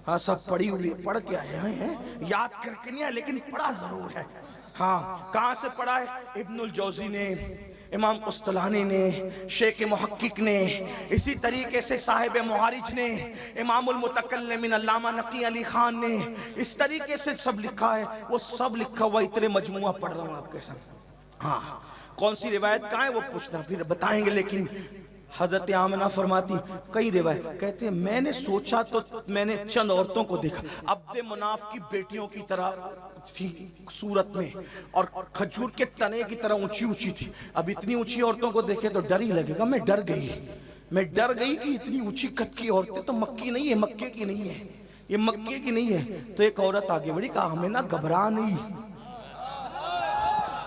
हाँ सब पढ़ी हुई है, पढ़ के आए हैं, याद करके नहीं है लेकिन पढ़ा जरूर है। हाँ, कहाँ से पढ़ा है? इब्नुल जौजी ने, इमाम कुस्तलानी ने, शेख मुहक्किक ने, इसी तरीके से साहिब मुहारिज ने, इमामुल मुतकल्लिमीन अल्लामा नकी अली खान ने, इस तरीके से सब लिखा है। वो सब लिखा हुआ इतने मजमुआ पढ़ रहा हूँ आपके साथ। हाँ, कौन सी रिवायत कहाँ है वो पूछना, फिर बताएंगे। लेकिन हजरत आमिना फरमाती, कई रिवायत कहते हैं मैंने सोचा तो मैंने चंद औरतों को देखा, अब्दे मुनाफ की बेटियों की तरह थी सूरत में, और खजूर के तने की तरह ऊंची ऊंची थी। अब इतनी ऊंची औरतों को देखे तो डर ही लगेगा। मैं डर गई कि इतनी ऊंची कद की औरतें तो मक्की नहीं है, मक्के की नहीं है, ये मक्के की नहीं है। तो एक औरत आगे बढ़ी, कहा आमिना घबरा नहीं,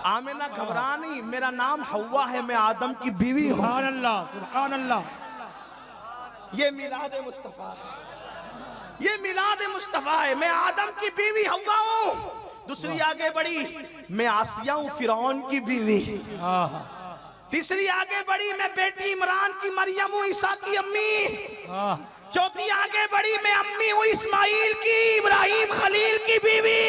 आमिना घबरा नहीं, मेरा नाम हव्वा है, मैं आदम की बीवी हूं।
सुभान अल्लाह, सुभान अल्लाह।
ये मिलाद मुस्तफा है, ये मिलाद मुस्तफा है, मैं आदम की बीवी हव्वा हूं। दूसरी आगे बढ़ी, मैं आसिया हूं फिरौन की बीवी। तीसरी आगे बढ़ी, मैं बेटी इमरान की मरियम हूं, ईसा की अम्मी। चौथी आगे बढ़ी, मैं अम्मी हूं इस्माइल की, इब्राहिम खलील की बीवी।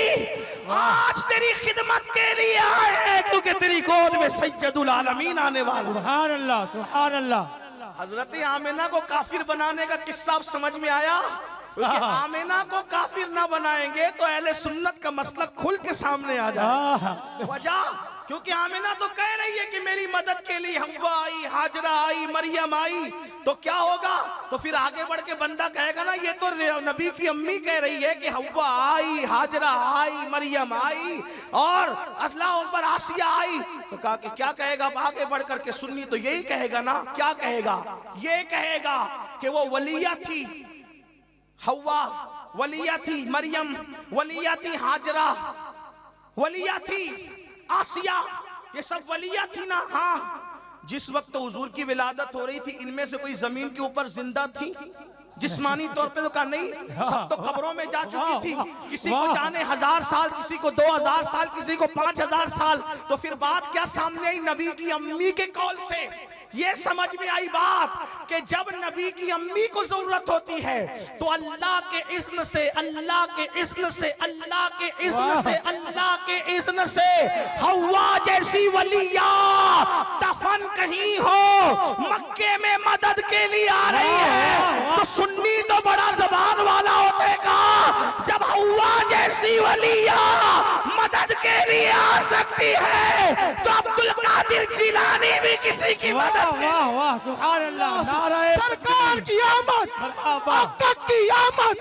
आज तेरी खिदमत के लिए आए हैं क्योंकि तेरी गोद में सैयदुल आलमीन आने वाला।
सुभान अल्लाह, सुभान अल्लाह।
हजरत आमिना को काफिर बनाने का किस्सा अब समझ में आया। आमिना को काफिर ना बनाएंगे तो अहले सुन्नत का मसलक खुल के सामने आ जाए। वजह क्योंकि आमिना तो कह रही है कि मेरी मदद के लिए हव्वा आई, हाजरा आई, मरियम आई, तो क्या होगा? तो फिर आगे बढ़ के बंदा कहेगा ना ये तो नबी की अम्मी कह रही है कि हव्वा आई, हाजरा आई, मरियम आई और अल्लाह अकबर आसिया आई, तो कहा कि क्या कहेगा? अब आगे बढ़ करके सुन्नी तो यही कहेगा ना, क्या कहेगा? ये कहेगा कि वो वलिया थी, हव्वा वलिया थी, मरियम वलिया थी, हाजरा वलिया थी, आसिया ये सब वलिया थी ना। हाँ, जिस वक्त तो हुजूर की विलादत हो रही थी इनमें से कोई जमीन के ऊपर जिंदा थी जिस्मानी तौर पे? तो कहा नहीं, सब तो कब्रों में जा चुकी थी। किसी को जाने 1000 साल, किसी को 2000 साल, किसी को 5000 साल। तो फिर बात क्या सामने आई? नबी की अम्मी के कौल से ये समझ में आई बात कि जब नबी की अम्मी को जरूरत होती है तो अल्लाह के इज़्न से, अल्लाह के इज़्न से, अल्लाह के इज़्न से, अल्लाह के इज़्न से हव्वा जैसी वलिया दफन कहीं हो मक्के में मदद के लिए आ रही है तो सुन्नी तो बड़ा जबान वाला होतेगा। जब हव्वा जैसी वलिया मदद के लिए आ सकती है तो अब्दुल कादिर जिलानी भी किसी की मदद।
वाह वाह, सुभान अल्लाह। नारे सरकार की आमद, आका की आमद,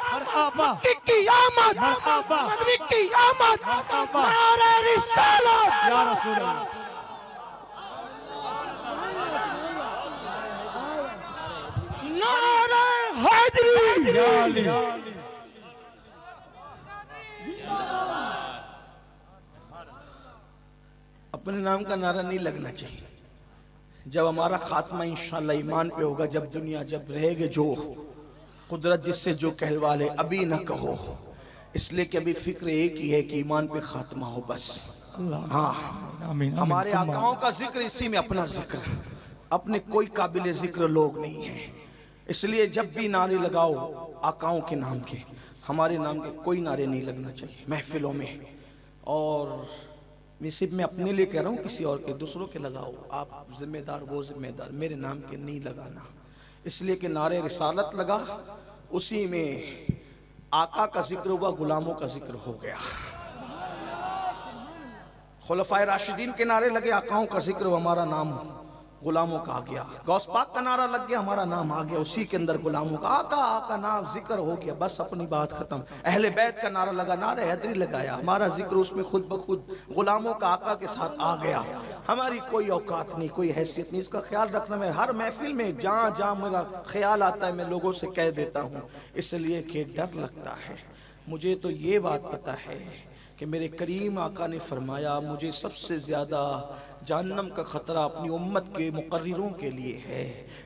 मक्की की आमद, मदनी की आमद, नारे रिसालत या रसूल अल्लाह। नारे हैदरी।
अपने नाम का नारा नहीं लगना चाहिए। जब हमारा खात्मा इंशाअल्लाह ईमान पे होगा, जब दुनिया जब रहेगे, जो कुदरत जिससे जो कहलवा ले अभी न कहो, इसलिए कि अभी फिक्र एक ही है कि ईमान पे खात्मा हो बस। हाँ, हमारे आकाओं का जिक्र, इसी में अपना जिक्र, अपने कोई काबिल जिक्र लोग नहीं है। इसलिए जब भी नारे लगाओ आकाओं के नाम के, हमारे नाम के कोई नारे नहीं लगना चाहिए महफिलों में। और मैं सिर्फ मैं अपने लिए कह रहा हूँ, किसी और के दूसरों के लगाओ, आप जिम्मेदार, वो जिम्मेदार, मेरे नाम के नहीं लगाना। इसलिए कि नारे रिसालत लगा, उसी में आका का जिक्र हुआ, गुलामों का जिक्र हो गया। खुलफाए राशिदीन के नारे लगे, आकाओं का जिक्र, हमारा नाम गुलामों का आ गया। गौस पाक का नारा लग गया, हमारा नाम आ गया, उसी के अंदर गुलामों का आका आका नाम जिक्र हो गया, बस अपनी बात खत्म। अहले बैत का नारा लगा, नारे हैदरी लगाया, हमारा जिक्र उसमें खुद ब खुद गुलामों का आका के साथ आ गया। हमारी कोई औकात नहीं, कोई हैसियत नहीं, इसका ख्याल रखना। मैं हर महफिल में जहाँ जहाँ मेरा ख्याल आता है मैं लोगों से कह देता हूँ, इसलिए कि डर लगता है। मुझे तो ये बात पता है कि मेरे करीम आका ने फरमाया, मुझे सबसे ज़्यादा जहन्नम का ख़तरा अपनी उम्मत के मुकर्रिरों के लिए है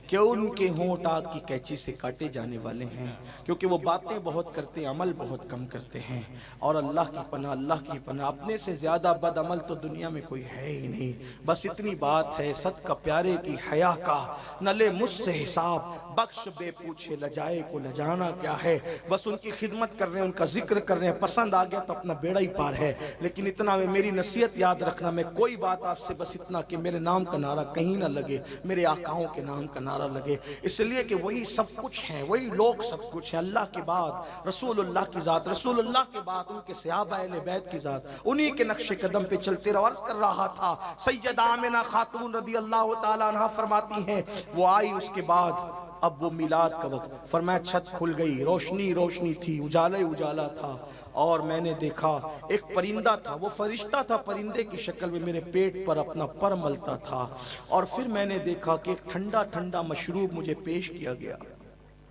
कि उनके होंठ आग की कैंची से काटे जाने वाले हैं, क्योंकि वो बातें बहुत करते हैं, अमल बहुत कम करते हैं। और अल्लाह की पनाह, अल्लाह की पनाह, अपने से ज़्यादा बद अमल तो दुनिया में कोई है ही नहीं। बस इतनी बात है, सदका प्यारे की हया का न ले मुझसे हिसाब, बख्श बे पूछे लजाए को लजाना क्या है। बस उनकी खिदमत कर रहे हैं, उनका जिक्र कर रहे हैं, पसंद आ गया तो अपना बेड़ा ही पार है। लेकिन इतना में मेरी नसीहत याद रखना, मैं कोई बात आपसे बस इतना कि मेरे नाम का नारा कहीं ना लगे, मेरे आकाओं के नाम का नारा लगे, इसलिए कि वही सब कुछ हैं, वही लोग सब कुछ हैं। अल्लाह के बाद रसूलुल्लाह की ज़ात, रसूलुल्लाह के बाद उनके सहाबा अहले बैत की ज़ात, उन्हीं के नक्शे कदम पे चलते रहो। अर्ज़ कर रहा था सैयदा आमिना खातून रदी अल्लाह ताला अन्हा फरमाती हैं, वो आई उसके बाद अब वो मिलाद का वक्त, फरमाया छत खुल गई, रोशनी रोशनी थी, उजाला ही उजाला था, और मैंने देखा एक परिंदा था, वो फरिश्ता था, परिंदे की शक्ल में मेरे पेट पर अपना पर मलता था। और फिर मैंने देखा कि एक ठंडा ठंडा मशरूब मुझे पेश किया गया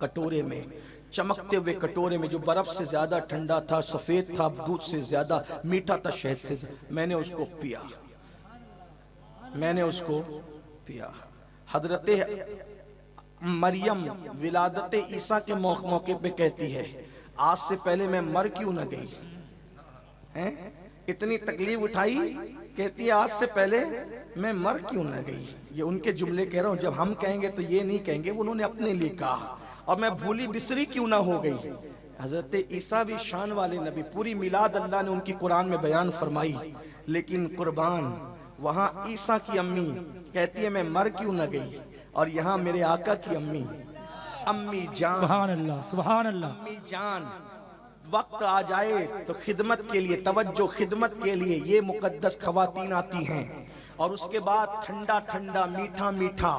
कटोरे में, चमकते हुए कटोरे में, जो बर्फ से ज्यादा ठंडा था, सफेद था, दूध से ज्यादा मीठा था, शहद से। मैंने उसको पिया, मैंने उसको पिया। हजरत मरियम विलादत ईसा के मौके पे कहती है, आज से पहले मैं मर क्यों न गई, हैं? इतनी तकलीफ उठाई, कहती है आज से पहले मैं मर क्यों न गई। ये उनके जुमले कह रहा हूं, जब हम कहेंगे तो ये नहीं कहेंगे, उन्होंने अपने लिए कहा। और मैं भूली बिसरी क्यों ना हो गई। हजरत ईसा भी शान वाले नबी, पूरी मिलाद अल्लाह ने उनकी कुरान में बयान फरमाई, लेकिन कुर्बान वहां ईसा की अम्मी कहती है मैं मर क्यों न गई, और यहाँ मेरे आका की अम्मी, अम्मी जान,
सुभान अल्लाह, सुभान अल्लाह,
अम्मी जान, वक्त आ जाए तो खिदमत के लिए, तवज्जो खिदमत के लिए ये मुकद्दस खवातीन आती हैं, और उसके बाद ठंडा ठंडा मीठा मीठा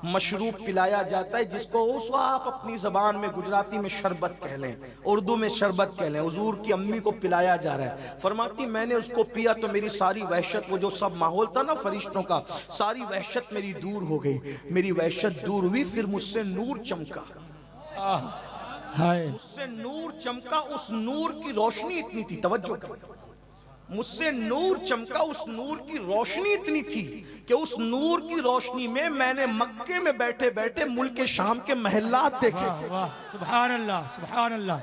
मशरूब पिलाया जाता है, जिसको उसको आप अपनी जबान में गुजराती में शरबत कह लें, उर्दू में शरबत कह लें। हुजूर की अम्मी को पिलाया जा रहा है। फरमाती मैंने उसको पिया तो मेरी सारी वहशत, वो जो सब माहौल था ना फरिश्तों का, सारी वहशत मेरी दूर हो गई, मेरी वहशत दूर हुई। फिर मुझसे नूर चमका, मुझसे नूर चमका, उस नूर की रोशनी इतनी थी, तवज्जो करो, मुझसे नूर चमका, उस नूर की रोशनी इतनी थी कि उस नूर की रोशनी में मैंने मक्के में बैठे बैठे मुल्क शाम के महल्लात देखे।
वाह, सुभान अल्लाह, सुभान अल्लाह।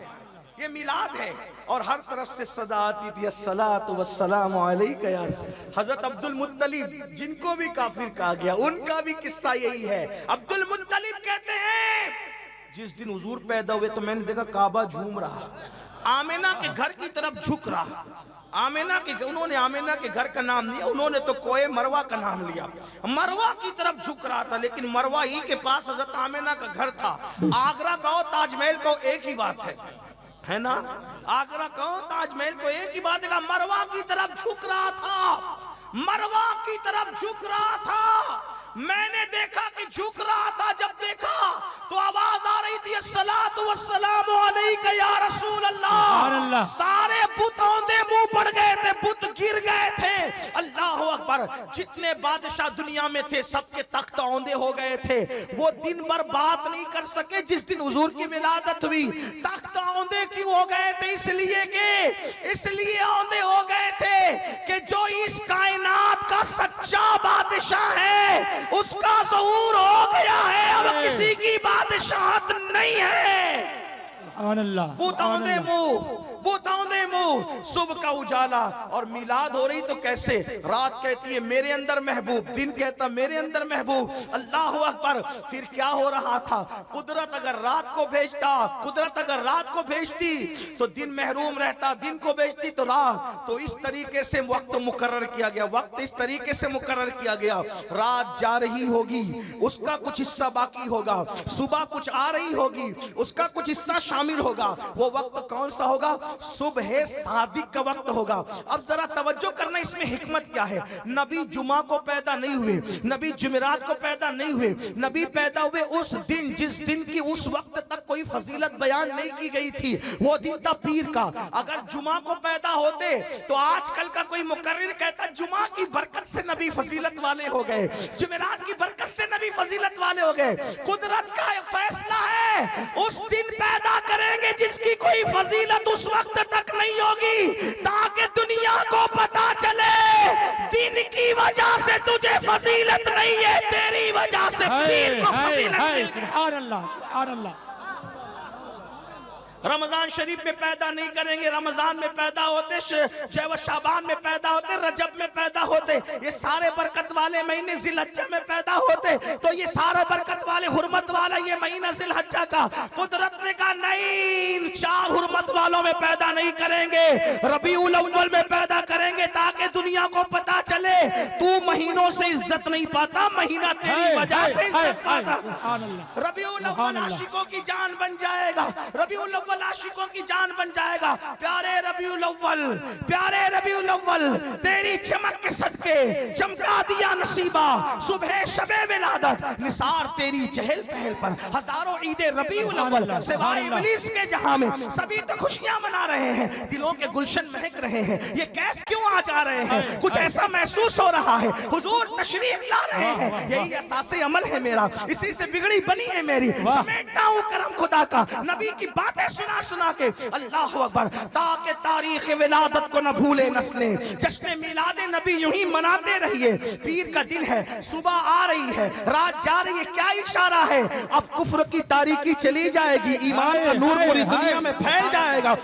ये मिलाद है, और हर तरफ से सदा आती थी अस्सलातु वस्सलामु अलैका या रसूल। हजरत अब्दुल मुत्तलिब, जिनको भी काफिर कहा गया, उनका भी किस्सा यही है। अब्दुल मुत्तलिब कहते हैं जिस दिन हुजूर पैदा हुए तो मैंने देखा काबा झूम रहा, आमिना के घर की तरफ झुक रहा। आमिना के, उन्होंने आमिना के घर का नाम लिया, उन्होंने तो कोए मरवा का नाम लिया, मरवा की तरफ झुक रहा था, लेकिन मरवा ही के पास हजरत आमिना का घर था। आगरा कहो ताजमहल कहो एक ही बात है ना, आगरा कहो ताजमहल को एक ही बात है। मरवा की तरफ झुक रहा था, मरवा की तरफ झुक रहा था। मैंने देखा कि झुक रहा था, जब देखा तो आवाज आ रही थी अस्सलातु वस्सलामु अलैका या रसूल अल्लाह। सारे बुत औंधे मुंह पड़ गए थे, बुत गिर गए थे। अल्लाह अकबर, जितने बादशाह दुनिया में थे सबके तख्त औंधे हो गए थे। वो दिन भर बात नहीं कर सके जिस दिन हुजूर की विलादत हुई। तख्त औंधे क्यों हो गए थे? इसलिए औंधे हो गए थे कि जो इस कायनात का सच्चा बादशाह है उसका ज़हूर हो गया है, अब किसी की बादशाहत नहीं है। बुताओंदे मुंह, सुबह का उजाला और मिलाद हो रही तो कैसे, रात कहती है मेरे अंदर महबूब, दिन कहता मेरे अंदर महबूब। अल्लाह अकबर। फिर क्या हो रहा था, कुदरत अगर रात को भेजती तो दिन महरूम रहता, दिन को भेजती तो रात। तो इस तरीके से वक्त मुकर्रर किया गया, वक्त इस तरीके से मुकर्रर किया गया। रात जा रही होगी, उसका कुछ हिस्सा बाकी होगा, सुबह कुछ आ रही होगी, उसका कुछ हिस्सा शामिल होगा। वो वक्त कौन सा होगा? सुबह सादिक का वक्त होगा। अब जरा तवज्जो करना, इसमें हिकमत क्या है। नबी जुमा को पैदा नहीं हुए, नबी जुमेरात को पैदा नहीं हुए, नबी पैदा हुए उस दिन जिस दिन की उस वक्त तक कोई फजीलत बयान नहीं की गई थी, वो दिन था पीर का। अगर जुमा को पैदा होते तो आजकल का कोई मुकर्रिर कहता जुमा की बरकत से नबी फजीलत वाले हो गए, जुमेरात की बरकत से नबी फजीलत वाले हो गए। कुदरत का फैसला है, उस दिन पैदा करेंगे जिसकी कोई फजीलत उस वक्त तक नहीं होगी, ताकि दुनिया को पता चले दिन की वजह से तुझे फजीलत नहीं है, तेरी वजह से पीर को फजीलत है।
सुभान अल्लाह, सुभान अल्लाह।
रमजान शरीफ में पैदा नहीं करेंगे, रमजान में पैदा होते, जो शाबान में पैदा होते, रजब में पैदा होते, ये सारे बरकत वाले महीने जिलहज्जा में पैदा होते, तो ये सारा बरकत वाले हुर्मत वाला ये महीना जिलहज्जा का कुदरत ने कहा नहीं, इन 4 हुर्मत वालों में पैदा नहीं करेंगे, रबीउल अव्वल में पैदा करेंगे, ताकि दुनिया को पता चले तू महीनों से इज्जत नहीं पाता, महीना तेरी वजह से इज्जत पाता। रबीउल अव्वल आशिकों की जान बन जाएगा, रबीउल अव्वल आशिकों की जान बन जाएगा। प्यारे रबीउल अव्वल, प्यारे रबीउल अव्वल, तेरी चमक के सदके चमका दिया नसीबा सुबह शबे विलादत, निसार तेरी चहल पहल पर हजारों ईदे रबीउल अव्वल, सिवाय इब्लीस के जहां में सभी तो खुशियां मना रहे हैं, दिलों के गुलशन महक रहे हैं। ये कैफ क्यों आ जा रहे हैं? कुछ ऐसा महसूस हो रहा है, हुजूर तशरीफ ला रहे हैं, यही एहसास अमल है मेरा, इसी से बिगड़ी बनी है मेरी, समेटता हूं करम खुदा का, नबी की बातें सुना सुना के। अल्लाह अकबर, ताकि तारीख विलादत को न भूले नस्लें, जश्न मिलादे नबी यूं ही मनाते रहिए। पीर का दिन है, सुबह आ रही है, रात जा रही है, क्या इशारा है? अब कुफ्र की तारीकी चली जाएगी, ईमान का नूर पूरी दुनिया में फैल जाएगा।